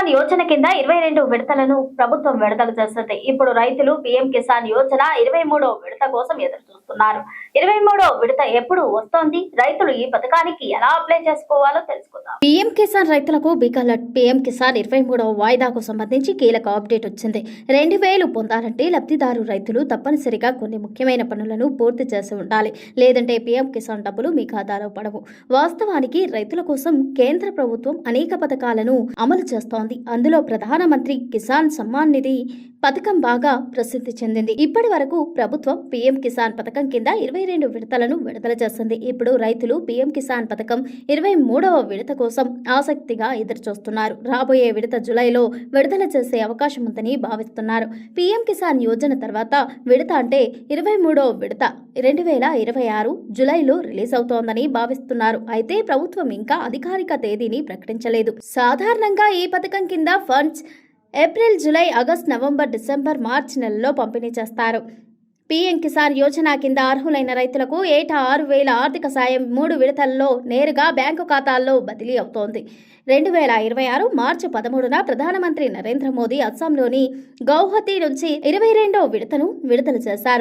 కిసాన్ యోజన కింద 22 విడతలను ప్రభుత్వం విడుదల చేసింది. ఇప్పుడు రైతులు పీఎం కిసాన్ యోజన 23వ విడత కోసం ఎదురు చూస్తున్నారు. 23వ విడత ఎప్పుడు వస్తోంది? రైతులు ఈ పథకానికి ఎలా అప్లై చేసుకోవాలో తెలుసుకుందాం. పీఎం కిసాన్ రైతులకు బిగ్ అలర్ట్. పీఎం కిసాన్ 23వ వాయిదాకు సంబంధించి కీలక అప్డేట్ వచ్చింది. 2000 పొందాలంటే లబ్ధిదారు రైతులు తప్పనిసరిగా కొన్ని ముఖ్యమైన పనులను పూర్తి చేసి ఉండాలి. లేదంటే పీఎం కిసాన్ డబ్బులు మీ ఖాతాలో పడవు. వాస్తవానికి రైతుల కోసం కేంద్ర ప్రభుత్వం అనేక పథకాలను అమలు చేస్తోంది. అందులో ప్రధానమంత్రి కిసాన్ సమ్మాన్ నిధి పథకం బాగా ప్రసిద్ధి చెందింది. ఇప్పటి వరకు ప్రభుత్వం పీఎం కిసాన్ పథకం కింద 22 విడతలను విడుదల చేసింది. ఇప్పుడు రైతులు పీఎం కిసాన్ పథకం 23వ విడత కోసం ఆసక్తిగా ఎదురుచూస్తున్నారు. రాబోయే విడత జూలైలో విడుదల చేసే అవకాశం ఉందని భావిస్తున్నారు. పీఎం కిసాన్ యోజన తర్వాత విడత అంటే 23వ విడత 2026 జూలైలో రిలీజ్ అవుతోందని భావిస్తున్నారు. అయితే ప్రభుత్వం ఇంకా అధికారిక తేదీని ప్రకటించలేదు. సాధారణంగా ఈ పథకం కింద funds April, July, August, November, December, March నెలల్లో పంపిణీ చేస్తారు. పీఎం కిసాన్ యోజన కింద అర్హులైన రైతులకు ఏటా 6,000 ఆర్థిక సాయం 3 విడతల్లో నేరుగా బ్యాంకు ఖాతాల్లో బదిలీ అవుతోంది. 2026 మార్చి 13న ప్రధానమంత్రి నరేంద్ర మోదీ అస్సాంలోని గౌహతి నుంచి 22వ విడతను విడుదల చేశారు.